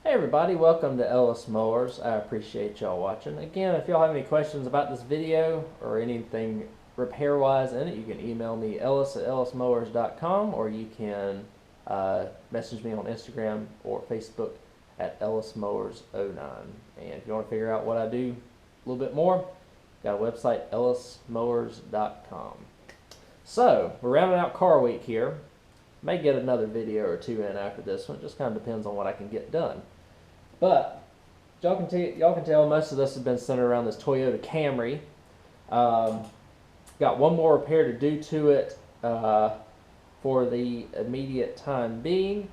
Hey everybody, welcome to Ellis Mowers. I appreciate y'all watching. Again, if y'all have any questions about this video or anything repair-wise in it, you can email me ellis@ellismowers.com, or you can message me on Instagram or Facebook at ellismowers09. And if you want to figure out what I do a little bit more, got a website, ellismowers.com. So, we're rounding out car week here. May get another video or two in after this one. It just kind of depends on what I can get done. But y'all can tell most of this has been centered around this Toyota Camry. Got one more repair to do to it for the immediate time being,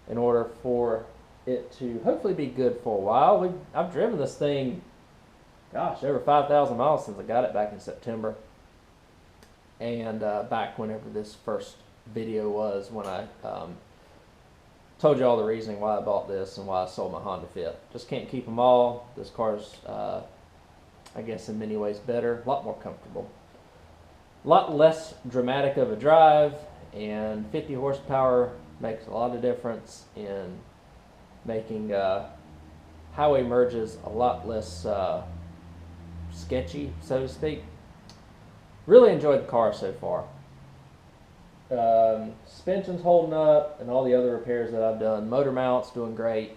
in order for it to hopefully be good for a while. I've driven this thing, gosh, over 5,000 miles since I got it back in September, and back whenever this first video was, when I told you all the reasoning why I bought this and why I sold my Honda Fit. Just can't keep them all. This car's, I guess, in many ways better, a lot more comfortable, a lot less dramatic of a drive, and 50 horsepower makes a lot of difference in making highway merges a lot less sketchy, so to speak. Really enjoyed the car so far. Suspension's holding up, and all the other repairs that I've done. Motor mount's doing great.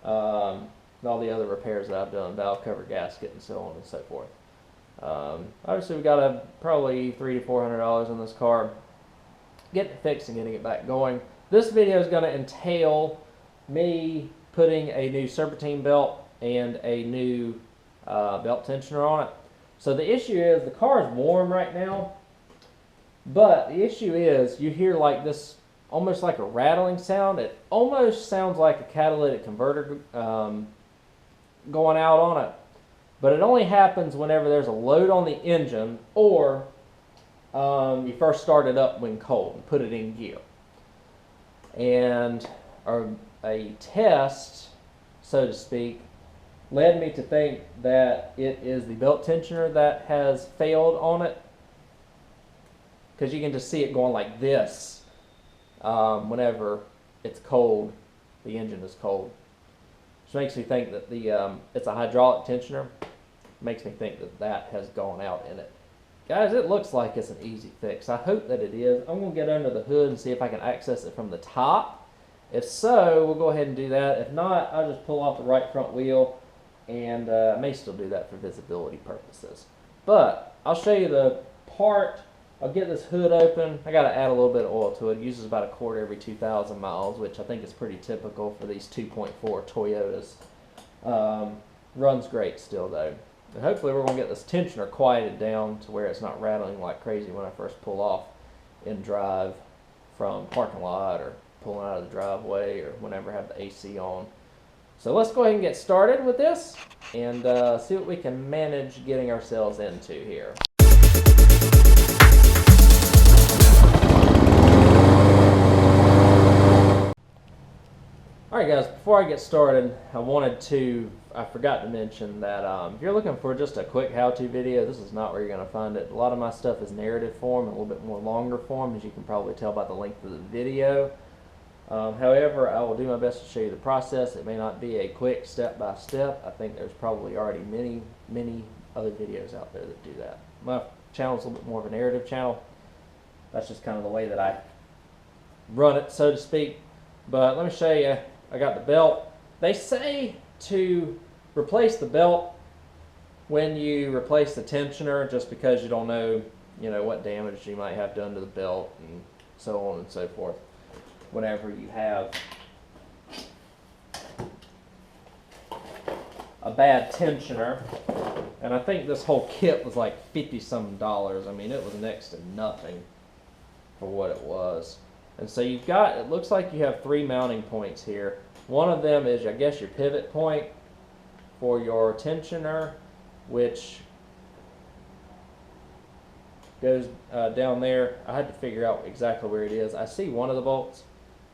And all the other repairs that I've done, valve cover, gasket, and so on and so forth. Obviously, we got probably $300 to $400 in this car. Getting it fixed and getting it back going. This video is going to entail me putting a new serpentine belt and a new belt tensioner on it. So the issue is the car is warm right now. But the issue is, you hear like this, almost like a rattling sound. It almost sounds like a catalytic converter going out on it. But it only happens whenever there's a load on the engine, or you first start it up when cold and put it in gear. And a test, so to speak, led me to think that it is the belt tensioner that has failed on it. Because you can just see it going like this whenever it's cold, the engine is cold. Which makes me think that it's a hydraulic tensioner. Makes me think that that has gone out in it. Guys, it looks like it's an easy fix. I hope that it is. I'm going to get under the hood and see if I can access it from the top. If so, we'll go ahead and do that. If not, I'll just pull off the right front wheel, and I may still do that for visibility purposes. But I'll show you the part. I'll get this hood open. I got to add a little bit of oil to it. It uses about a quart every 2,000 miles, which I think is pretty typical for these 2.4 Toyotas. Runs great still though. And hopefully we're going to get this tensioner quieted down to where it's not rattling like crazy when I first pull off in drive from parking lot, or pulling out of the driveway, or whenever I have the AC on. So let's go ahead and get started with this and see what we can manage getting ourselves into here. Alright guys, before I get started, I forgot to mention that if you're looking for just a quick how-to video, this is not where you're going to find it. A lot of my stuff is narrative form, and a little bit more longer form, as you can probably tell by the length of the video. However, I will do my best to show you the process. It may not be a quick step-by-step. I think there's probably already many other videos out there that do that. My channel is a little bit more of a narrative channel. That's just kind of the way that I run it, so to speak. But let me show you. I got the belt. They say to replace the belt when you replace the tensioner, just because you don't know, what damage you might have done to the belt, and so on and so forth, whenever you have a bad tensioner. And I think this whole kit was like $50-some. I mean, it was next to nothing for what it was. And so you've got, it looks like you have 3 mounting points here. One of them is, I guess, your pivot point for your tensioner, which goes down there. I had to figure out exactly where it is. I see one of the bolts.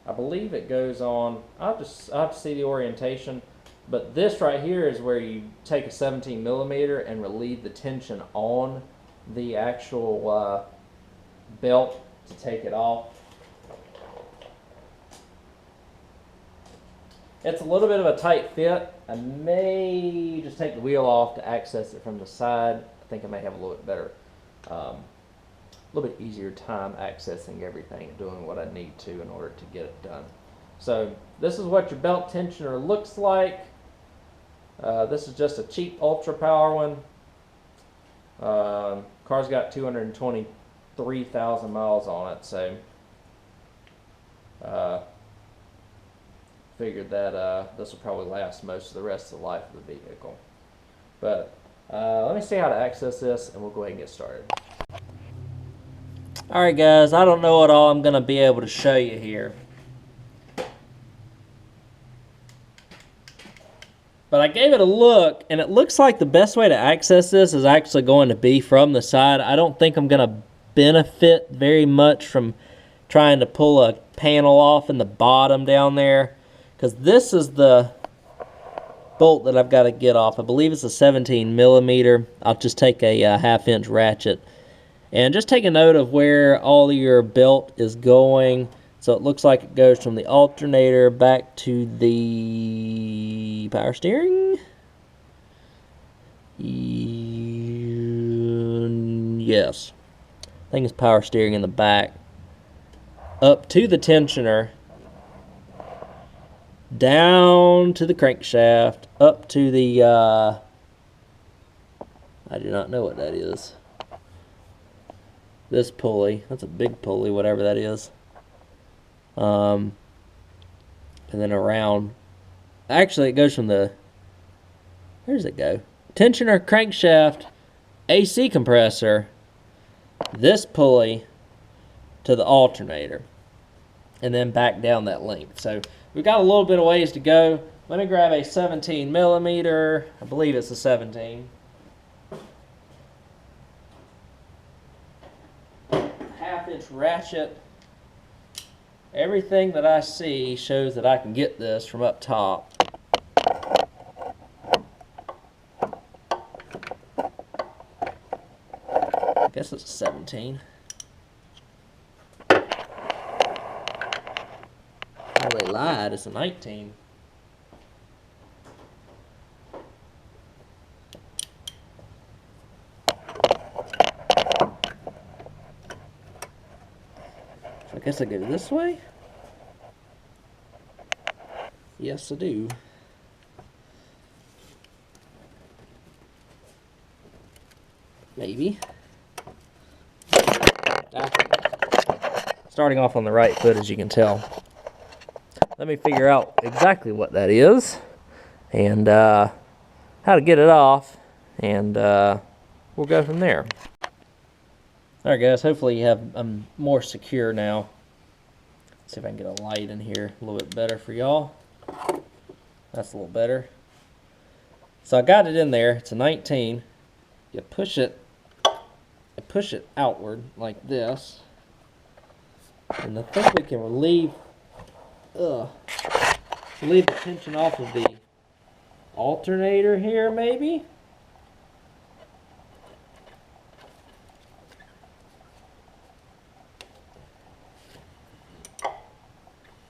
I believe it goes on, I have to see the orientation, but this right here is where you take a 17 millimeter and relieve the tension on the actual belt to take it off. It's a little bit of a tight fit. I may just take the wheel off to access it from the side. I think I may have a little bit better, a little bit easier time accessing everything and doing what I need to in order to get it done. So this is what your belt tensioner looks like. This is just a cheap ultra power one. Car's got 223,000 miles on it, so figured that this will probably last most of the rest of the life of the vehicle. But let me see how to access this, and we'll go ahead and get started. Alright guys, I don't know what all I'm going to be able to show you here. But I gave it a look, and it looks like the best way to access this is actually going to be from the side. I don't think I'm going to benefit very much from trying to pull a panel off in the bottom down there, because this is the bolt that I've got to get off. I believe it's a 17 millimeter. I'll just take a 1/2 inch ratchet. And just take a note of where all your belt is going. So it looks like it goes from the alternator back to the power steering. Yes. I think it's power steering in the back. Up to the tensioner. Down to the crankshaft. Up to the, I do not know what that is. This pulley. That's a big pulley, whatever that is. And then around, actually it goes from the, where does it go? Tensioner, crankshaft, AC compressor, this pulley to the alternator, and then back down that length. So we've got a little bit of ways to go. Let me grab a 17 millimeter, I believe it's a 17. 1/2 inch ratchet. Everything that I see shows that I can get this from up top. I guess it's a 17. Oh, they lied. It's a 19. I guess I go this way? Yes, I do. Maybe. Starting off on the right foot, as you can tell. Let me figure out exactly what that is, and how to get it off, and we'll go from there. Alright guys, hopefully I'm more secure now. Let's see if I can get a light in here a little bit better for y'all. That's a little better. So I got it in there. It's a 19. You push it outward like this. And I think we can relieve the tension off of the alternator here, maybe.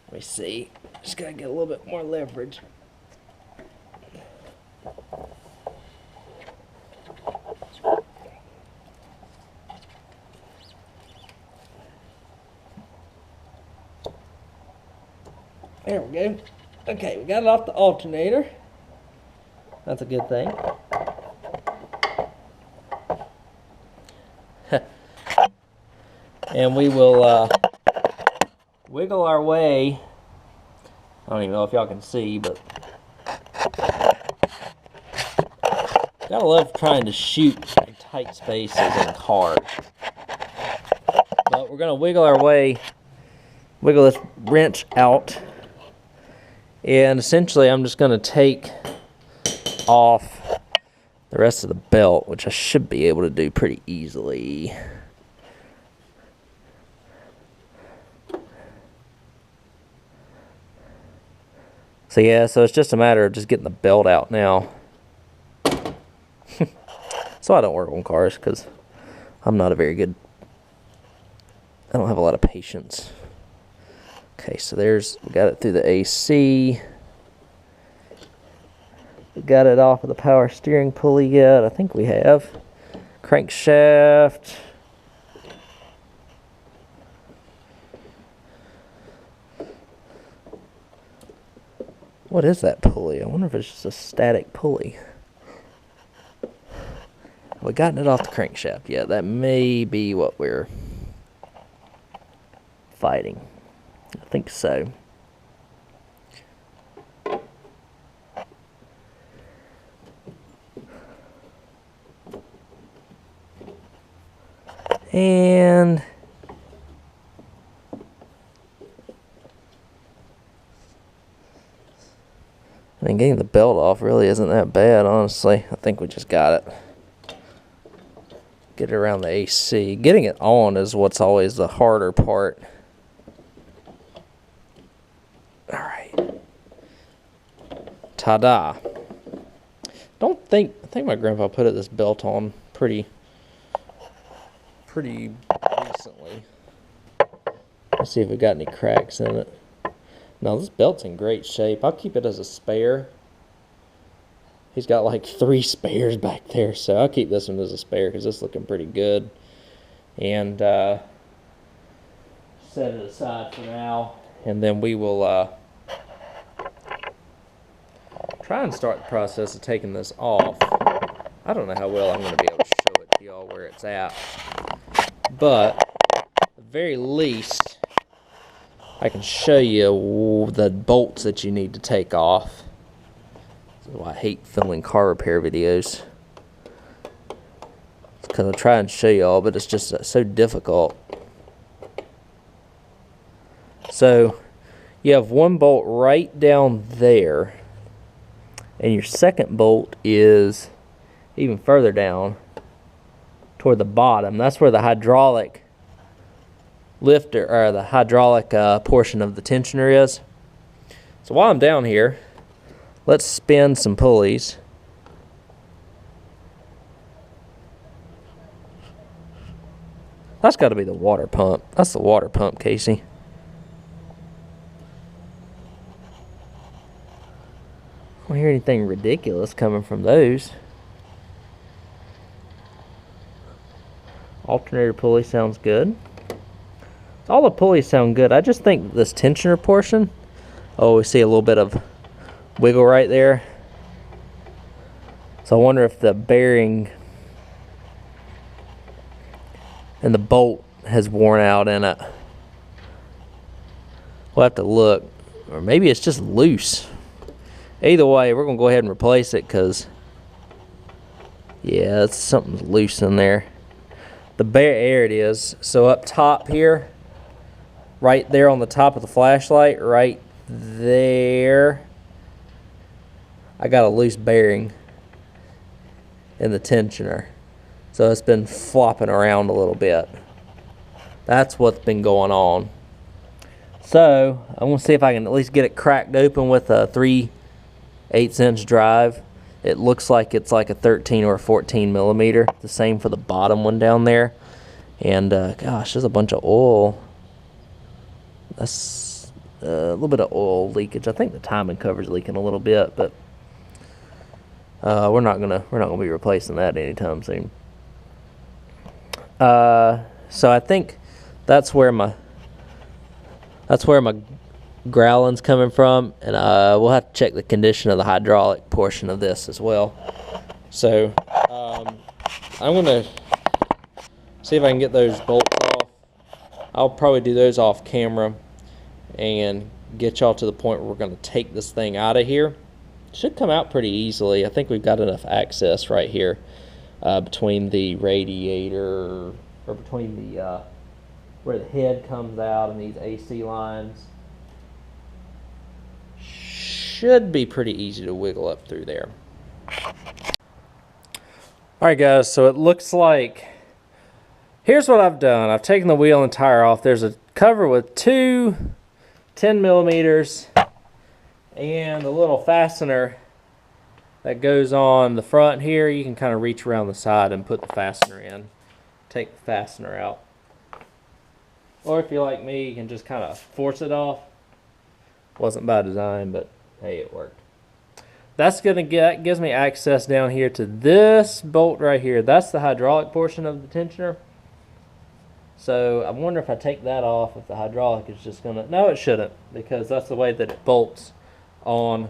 Let me see. Just gotta get a little bit more leverage. There we go. Okay, we got it off the alternator. That's a good thing. And we will wiggle our way. I don't even know if y'all can see, but gotta love trying to shoot in tight spaces in cars. But we're gonna wiggle our way, wiggle this wrench out, and essentially I'm just gonna take off the rest of the belt, which I should be able to do pretty easily. So yeah, so it's just a matter of just getting the belt out now. So I don't work on cars because I'm not a very good, I don't have a lot of patience. Okay, so we got it through the AC. got it off of the power steering pulley yet. I think we have. Crankshaft. What is that pulley? I wonder if it's just a static pulley. Have we gotten it off the crankshaft yet? That may be what we're fighting. I think so. And I mean, getting the belt off really isn't that bad, honestly. I think we just got it. Get it around the AC. Getting it on is what's always the harder part. All right. Ta-da. I think my grandpa put this belt on pretty recently. Let's see if we got any cracks in it. No, this belt's in great shape. I'll keep it as a spare. He's got like 3 spares back there, so I'll keep this one as a spare because it's looking pretty good. And set it aside for now. And then we will try and start the process of taking this off. I don't know how well I'm going to be able to show it to y'all where it's at. But at the very least, I can show you the bolts that you need to take off. So I hate filming car repair videos. It's because I try and show you all, but it's just so difficult. So you have one bolt right down there, and your second bolt is even further down toward the bottom. That's where the hydraulic lifter, or the hydraulic portion of the tensioner is. So while I'm down here, let's spin some pulleys. That's got to be the water pump. That's the water pump, Casey. I don't hear anything ridiculous coming from those. Alternator pulley sounds good. All the pulleys sound good. I just think this tensioner portion, oh, we see a little bit of wiggle right there. So I wonder if the bearing and the bolt has worn out in it. We'll have to look. Or maybe it's just loose. Either way, we're going to go ahead and replace it because, yeah, it's something's loose in there. There it is. So up top here, right there on the top of the flashlight, right there, I got a loose bearing in the tensioner. So it's been flopping around a little bit. That's what's been going on. So I'm going to see if I can at least get it cracked open with a 3/8" drive. It looks like it's like a 13 or a 14 millimeter. The same for the bottom one down there. And gosh, there's a bunch of oil. That's a little bit of oil leakage. I think the timing cover's leaking a little bit, but we're not gonna be replacing that anytime soon. So I think that's where my growling's coming from, and we'll have to check the condition of the hydraulic portion of this as well. So I'm gonna see if I can get those bolts off. I'll probably do those off camera and get y'all to the point where we're going to take this thing out of here. It should come out pretty easily. I think we've got enough access right here between the radiator, or between the where the head comes out and these AC lines. Should be pretty easy to wiggle up through there. Alright guys, so it looks like, here's what I've done. I've taken the wheel and tire off. There's a cover with 2 10 millimeters and a little fastener that goes on the front here. You can kind of reach around the side and put the fastener in. Take the fastener out. Or if you're like me, you can just kind of force it off. Wasn't by design, but hey, it worked. that gives me access down here to this bolt right here. That's the hydraulic portion of the tensioner. So I wonder if I take that off, if the hydraulic is just gonna, no it shouldn't, because that's the way that it bolts on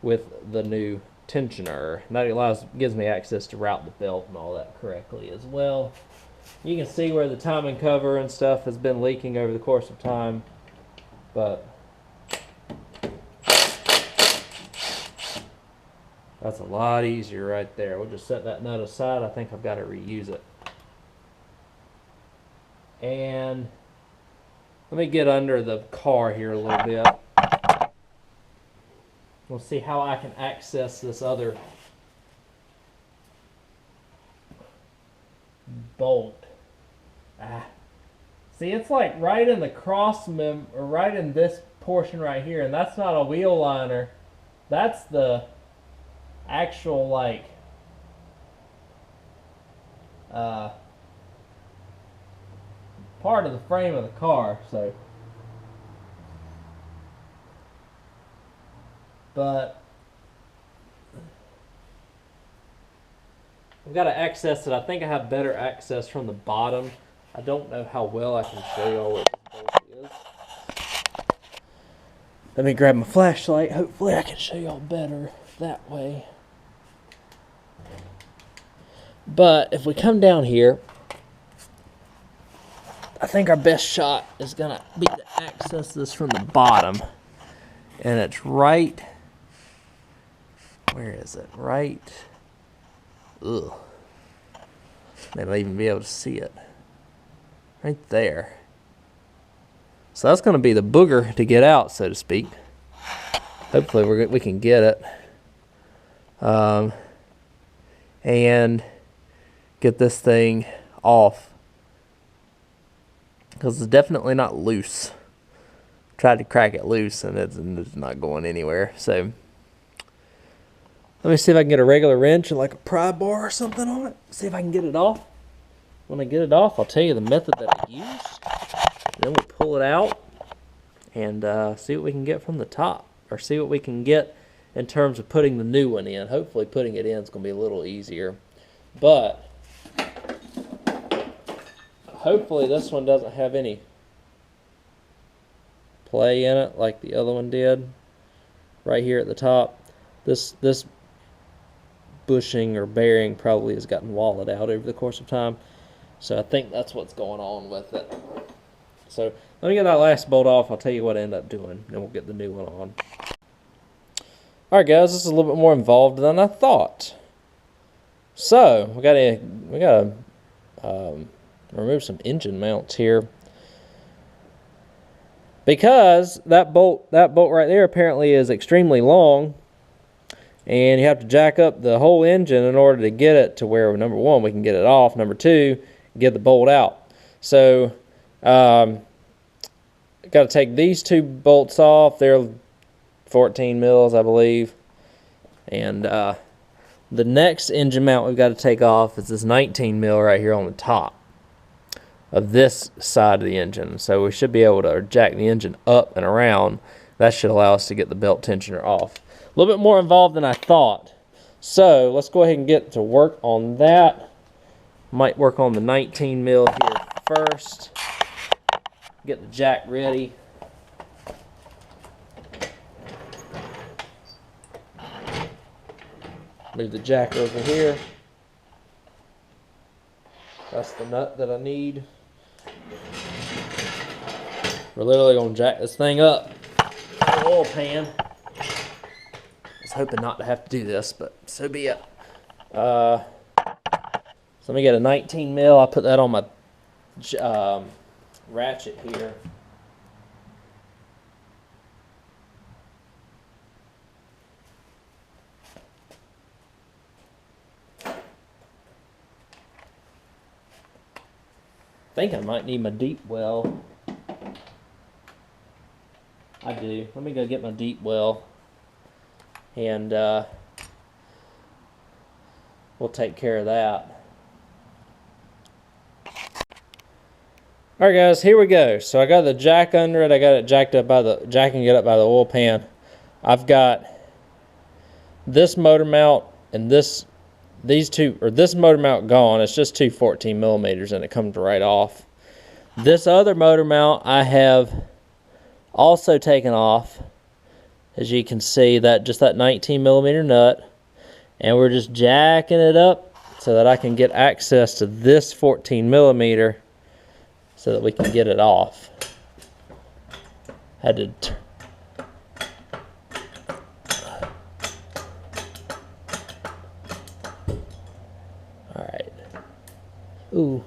with the new tensioner. And that gives me access to route the belt and all that correctly as well. You can see where the timing cover and stuff has been leaking over the course of time, but that's a lot easier right there. We'll just set that nut aside. I think I've got to reuse it. And let me get under the car here a little bit. We'll see how I can access this other bolt. See, it's like right in the or right in this portion right here, and that's not a wheel liner. That's the actual like part of the frame of the car. So, but I've got to access it. I think I have better access from the bottom. I don't know how well I can show y'all what this bolt is. Let me grab my flashlight. Hopefully I can show y'all better that way. But if we come down here, I think our best shot is gonna be to access this from the bottom. And it's right, where is it? Right, ugh. Maybe I'll even be able to see it. Right there. So that's gonna be the booger to get out, so to speak. Hopefully we can get it. And get this thing off, because it's definitely not loose. Tried to crack it loose and it's not going anywhere. So let me see if I can get a regular wrench and like a pry bar or something on it. See if I can get it off. When I get it off, I'll tell you the method that I used. Then we'll pull it out and see what we can get from the top, or see what we can get in terms of putting the new one in. Hopefully putting it in is going to be a little easier. But hopefully this one doesn't have any play in it like the other one did. Right here at the top. This bushing or bearing probably has gotten walled out over the course of time. So I think that's what's going on with it. So let me get that last bolt off. I'll tell you what I end up doing. Then we'll get the new one on. Alright guys, this is a little bit more involved than I thought. So we gotta remove some engine mounts here, because that bolt right there apparently is extremely long, and you have to jack up the whole engine in order to get it to where, number one, we can get it off, number two, get the bolt out. So got to take these two bolts off. They're 14 mils, I believe, and the next engine mount we've got to take off is this 19 mil right here on the top of this side of the engine. So we should be able to jack the engine up and around. That should allow us to get the belt tensioner off. A little bit more involved than I thought. So let's go ahead and get to work on that. Might work on the 19 mil here first. Get the jack ready. Move the jack over here. That's the nut that I need. We're literally going to jack this thing up. Oil pan. I was hoping not to have to do this, but so be it. So let me get a 19 mil. I'll put that on my ratchet here. I think I might need my deep well. I do. Let me go get my deep well, and we'll take care of that. Alright guys, here we go. So I got the jack under it. I got it jacking it up by the oil pan. I've got this motor mount and this motor mount gone. It's just two 14 millimeters and it comes right off. This other motor mount I have also taken off. As you can see, that 19 millimeter nut, and we're just jacking it up so that I can get access to this 14 millimeter so that we can get it off. Had to Alright. Ooh.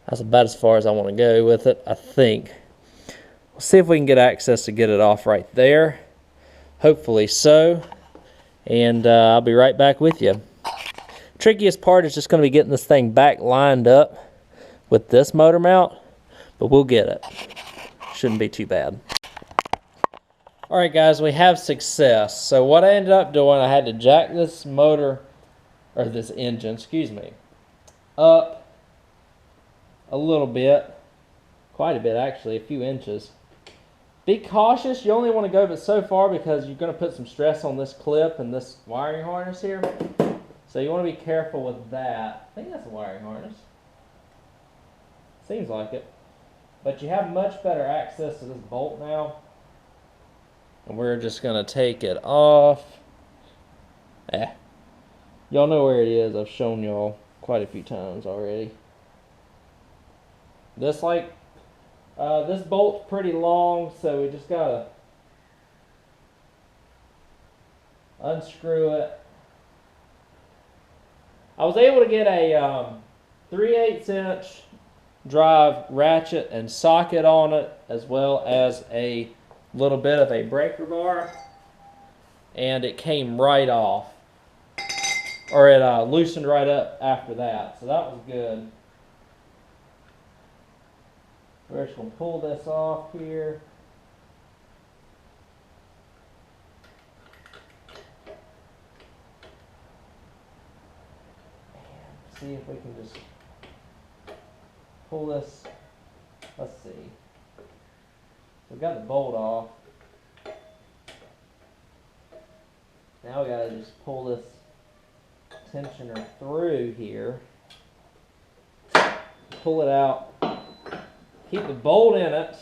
That's about as far as I want to go with it, I think. We'll see if we can get access to get it off right there. Hopefully so. And I'll be right back with you. Trickiest part is just going to be getting this thing back lined up with this motor mount, but we'll get it. Shouldn't be too bad. Alright guys, we have success. So what I ended up doing, I had to jack this motor, or this engine, excuse me, up a little bit. Quite a bit actually, a few inches. Be cautious, you only want to go but so far because you're going to put some stress on this clip and this wiring harness here. So you want to be careful with that. I think that's a wiring harness. Seems like it. But you have much better access to this bolt now. And we're just going to take it off. Y'all know where it is. I've shown y'all quite a few times already. This bolt's pretty long, so we just gotta unscrew it. I was able to get a 3/8 inch drive ratchet and socket on it, as well as a little bit of a breaker bar, and it came right off, or it loosened right up after that, so that was good. We're just going to pull this off here. And see if we can just pull this. Let's see. We've got the bolt off. Now we got to just pull this tensioner through here. Pull it out. Keep the bolt in it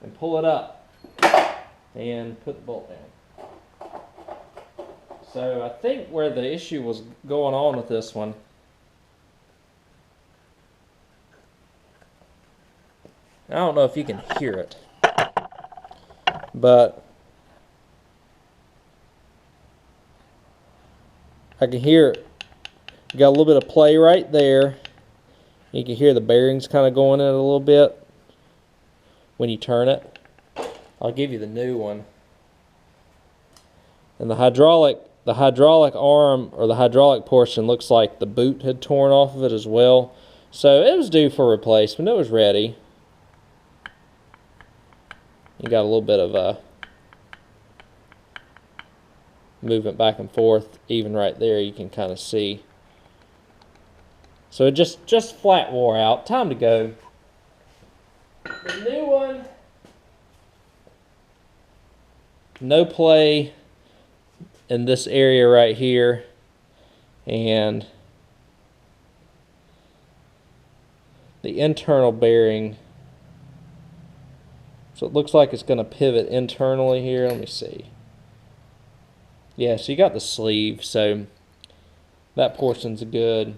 and pull it up and put the bolt down. So I think where the issue was going on with this one, I don't know if you can hear it, but I can hear it. Got a little bit of play right there. You can hear the bearings kind of going in a little bit when you turn it. I'll give you the new one. And the hydraulic arm, or the hydraulic portion, looks like the boot had torn off of it as well. So it was due for replacement. It was ready. You got a little bit of movement back and forth, even right there you can kind of see. So it just flat wore out. Time to go. The new one, no play in this area right here, and the internal bearing. So it looks like it's going to pivot internally here. Let me see. Yeah, so you got the sleeve, so that portion's good.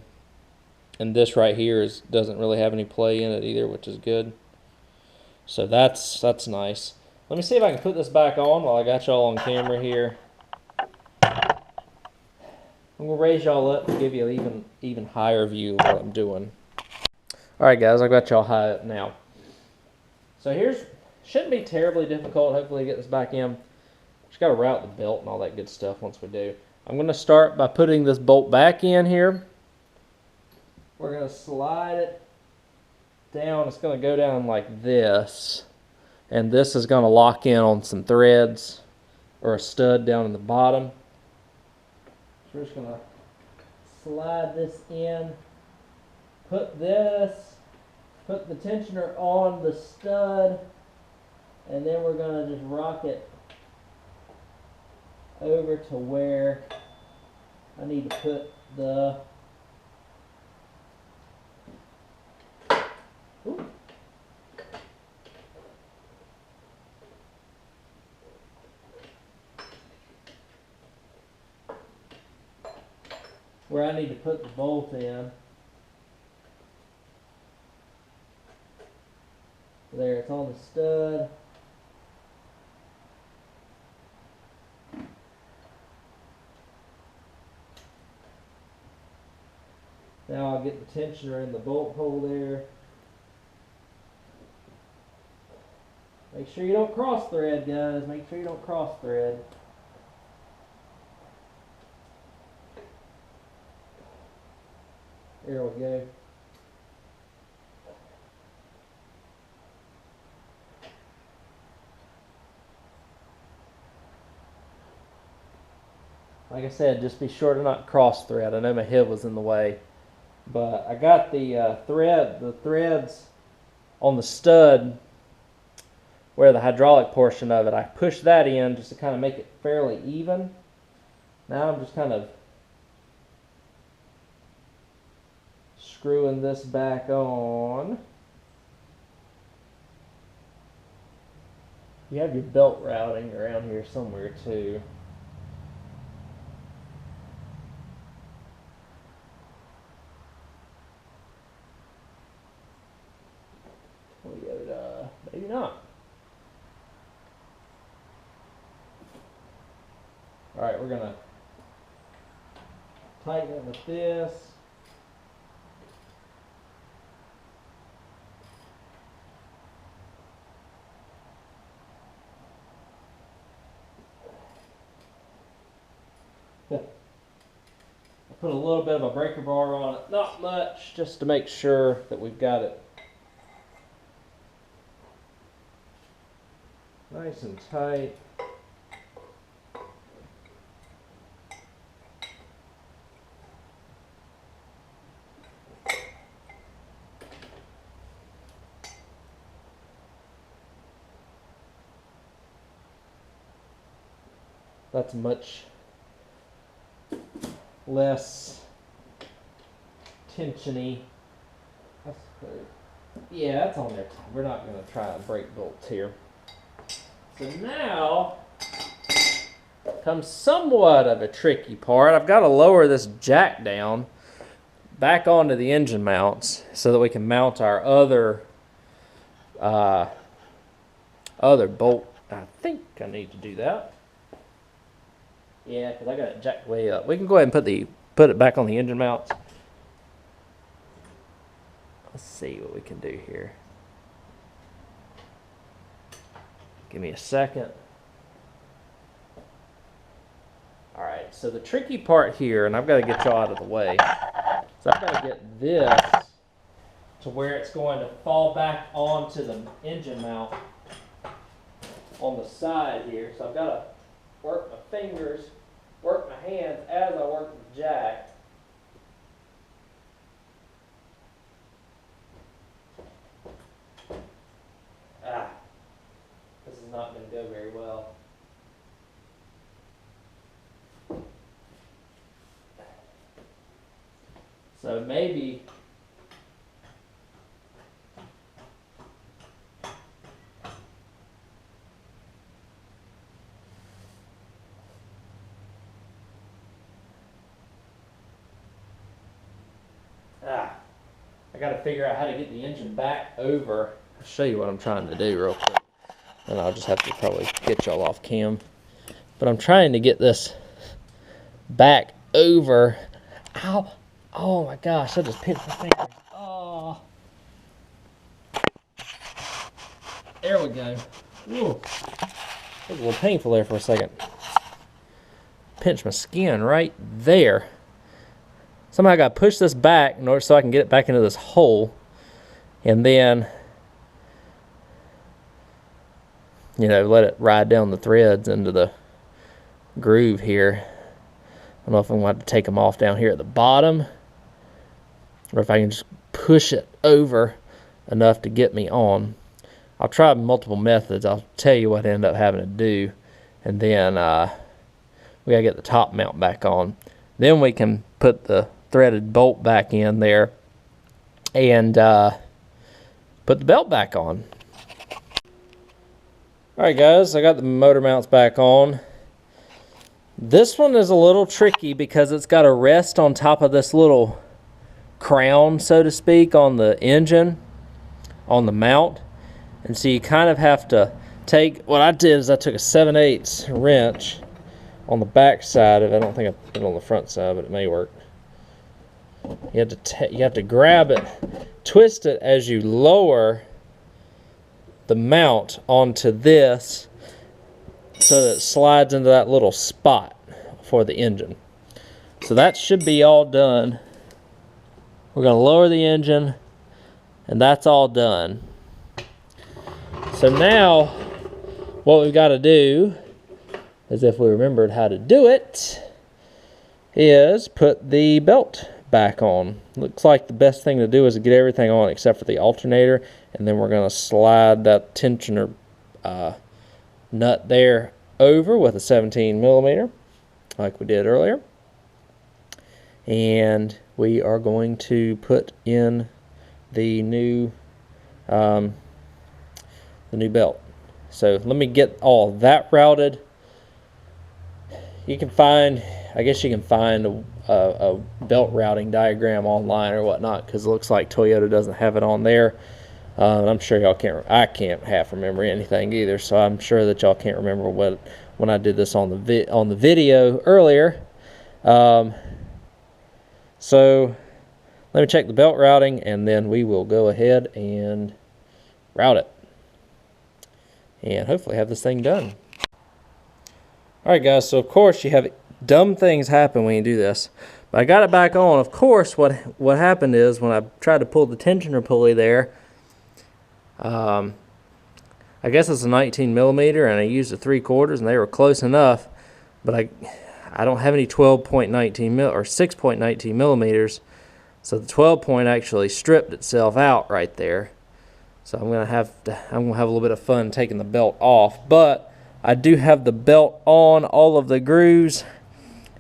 And this right here doesn't really have any play in it either, which is good. So that's nice. Let me see if I can put this back on while I got y'all on camera here. I'm going to raise y'all up and give you an even higher view of what I'm doing. Alright guys, I've got y'all high up now. So shouldn't be terribly difficult, hopefully get this back in. Just got to route the belt and all that good stuff once we do. I'm going to start by putting this bolt back in here. We're going to slide it down. It's going to go down like this. And this is going to lock in on some threads or a stud down in the bottom. So we're just going to slide this in. Put the tensioner on the stud. And then we're going to just rock it over to where I need to put the where I need to put the bolt in. There, it's on the stud. Now I'll get the tensioner in the bolt hole there. Make sure you don't cross thread, guys. Make sure you don't cross thread. There we go. Like I said, just be sure to not cross thread. I know my head was in the way, but I got the threads on the stud where the hydraulic portion of it. I pushed that in just to kind of make it fairly even. Now I'm just kind of screwing this back on. You have your belt routing around here somewhere too. Toyota, maybe not. Alright, we're gonna tighten it with this. Put a little bit of a breaker bar on it, not much, just to make sure that we've got it nice and tight. That's much less tensiony. Yeah, that's on there. We're not going to try and break bolts here. So now comes somewhat of a tricky part. I've got to lower this jack down back onto the engine mounts so that we can mount our other bolt. I think I need to do that. Yeah, because I got it jacked way up. We can go ahead and put it back on the engine mounts. Let's see what we can do here. Give me a second. Alright, so the tricky part here, and I've got to get y'all out of the way. So I've got to get this to where it's going to fall back onto the engine mount on the side here. So I've got to work my fingers, work my hands as I work the jack. This is not going to go very well. So maybe I got to figure out how to get the engine back over. I'll show you what I'm trying to do real quick. And I'll just have to probably get y'all off cam. But I'm trying to get this back over. Ow! Oh my gosh, I just pinched my finger. Oh. There we go. Ooh. It was a little painful there for a second. Pinch my skin right there. Somehow I got to push this back in order so I can get it back into this hole. And then, you know, let it ride down the threads into the groove here. I don't know if I'm going to have to take them off down here at the bottom, or if I can just push it over enough to get me on. I'll try multiple methods. I'll tell you what I end up having to do, and then we gotta get the top mount back on. Then we can put the threaded bolt back in there and put the belt back on. Alright guys, I got the motor mounts back on. This one is a little tricky because it's got a rest on top of this little crown, so to speak, on the engine, on the mount. And so you kind of have to take, what I did is I took a 7/8 wrench on the back side of it. I don't think I put it on the front side, but it may work. You have to grab it, twist it as you lower the mount onto this so that it slides into that little spot for the engine. So that should be all done. We're going to lower the engine, and that's all done. So now what we've got to do, as if we remembered how to do it, is put the belt back on. Looks like the best thing to do is to get everything on except for the alternator, and then we're going to slide that tensioner nut there over with a 17mm like we did earlier, and we are going to put in the new belt. So let me get all that routed. You can find, I guess you can find a belt routing diagram online or whatnot, because it looks like Toyota doesn't have it on there. And I'm sure y'all can't, I can't half remember anything either, so I'm sure that y'all can't remember when I did this on the video earlier. So let me check the belt routing, and then we will go ahead and route it and hopefully have this thing done. Alright guys, so of course you have dumb things happen when you do this, but I got it back on. Of course what happened is when I tried to pull the tensioner pulley there, I guess it's a 19mm, and I used a 3/4, and they were close enough, but I don't have any 12.19 or 6.19mm, so the 12 point actually stripped itself out right there. So I'm gonna have a little bit of fun taking the belt off, but I do have the belt on, all of the grooves.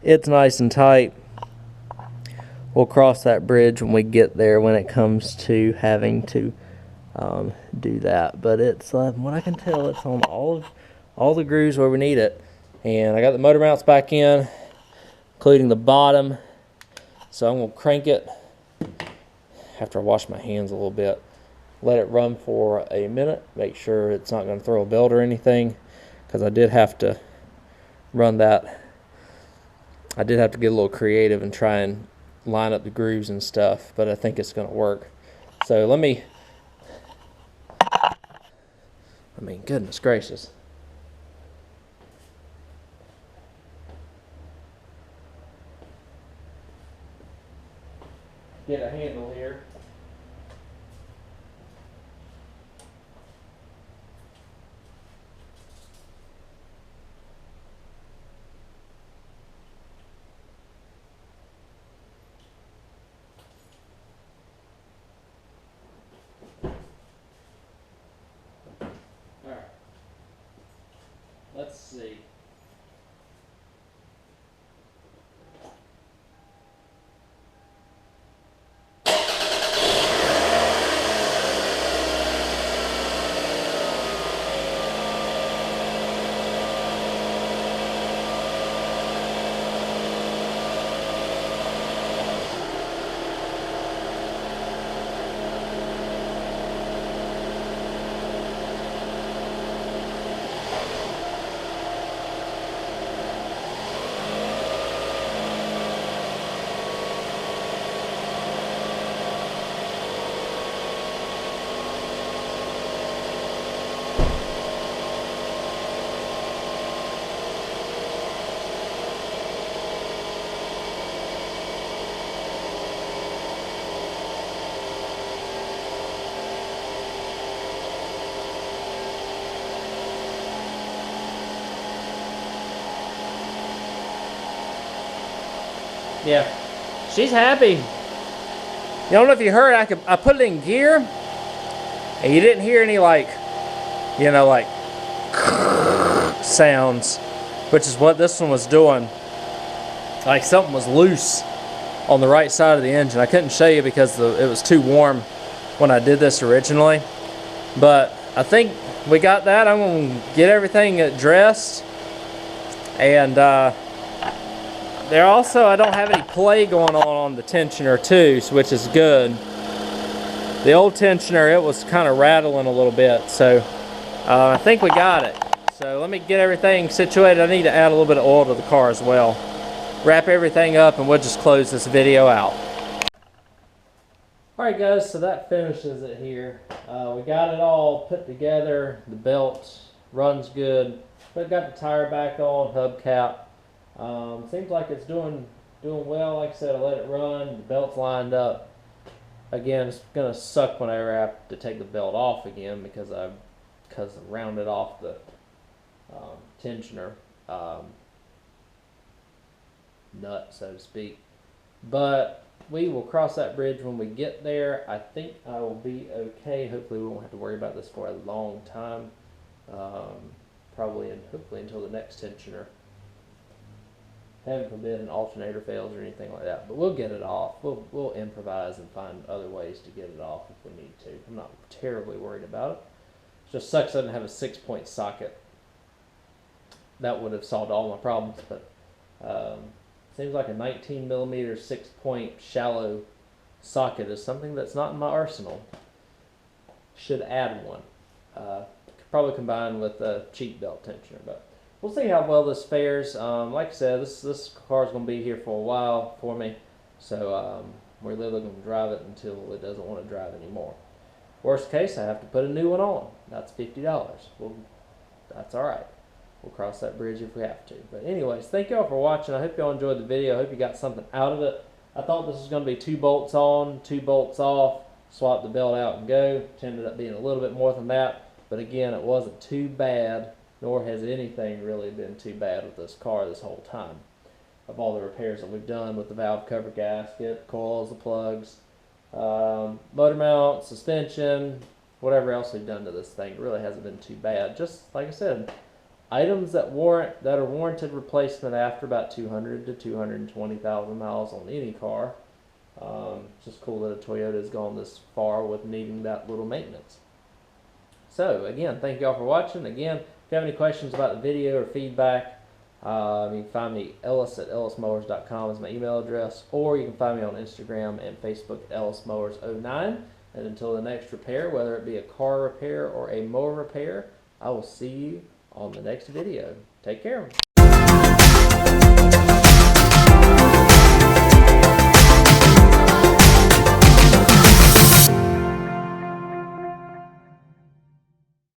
It's nice and tight. We'll cross that bridge when we get there, when it comes to having to do that. But it's what I can tell, it's on all the grooves where we need it. And I got the motor mounts back in, including the bottom. So I'm gonna crank it after I wash my hands a little bit. Let it run for a minute, make sure it's not going to throw a belt or anything, because I did have to run that. I did have to get a little creative and try and line up the grooves and stuff, but I think it's going to work. So let me, I mean, goodness gracious. Get a handle here. Let's see. Yeah, she's happy. You don't know if you heard, I put it in gear, and you didn't hear any like, you know, like sounds. which is what this one was doing. Like something was loose on the right side of the engine. I couldn't show you because it was too warm when I did this originally. But I think we got that. I'm going to get everything addressed. And there also, I don't have any play going on the tensioner too, which is good. The old tensioner, it was kind of rattling a little bit. So I think we got it. So let me get everything situated. I need to add a little bit of oil to the car as well. Wrap everything up and we'll just close this video out. Alright guys, so that finishes it here. We got it all put together. The belt runs good. But got the tire back on, hubcap. Seems like it's doing well. Like I said, I let it run. The belt's lined up. Again, it's gonna suck whenever I have to take the belt off again because I rounded off the tensioner nut, so to speak. But we will cross that bridge when we get there. I think I will be okay. Hopefully we won't have to worry about this for a long time. Probably and hopefully until the next tensioner. Heaven forbid an alternator fails or anything like that. But we'll get it off. We'll improvise and find other ways to get it off if we need to. I'm not terribly worried about it. It just sucks I didn't have a 6-point socket. That would have solved all my problems, but seems like a 19mm 6-point shallow socket is something that's not in my arsenal. Should add one. Probably combined with a cheap belt tensioner, but we'll see how well this fares. Like I said, this car is going to be here for a while for me, so we're literally going to drive it until it doesn't want to drive anymore. Worst case, I have to put a new one on. That's $50. Well, that's all right. We'll cross that bridge if we have to. But anyways, thank y'all for watching. I hope y'all enjoyed the video. I hope you got something out of it. I thought this was going to be 2 bolts on, 2 bolts off, swap the belt out and go. It ended up being a little bit more than that. But again, it wasn't too bad, nor has anything really been too bad with this car this whole time. Of all the repairs that we've done with the valve cover gasket, coils, the plugs, motor mount, suspension, whatever else we've done to this thing, it really hasn't been too bad. Just like I said, items that are warranted replacement after about 200 to 220,000 miles on any car. It's just cool that a Toyota has gone this far with needing that little maintenance. So again, thank you all for watching. Again, if you have any questions about the video or feedback, you can find me Ellis at ellismowers.com is my email address, or you can find me on Instagram and Facebook at ellismowers09. And until the next repair, whether it be a car repair or a mower repair, I will see you on the next video. Take care.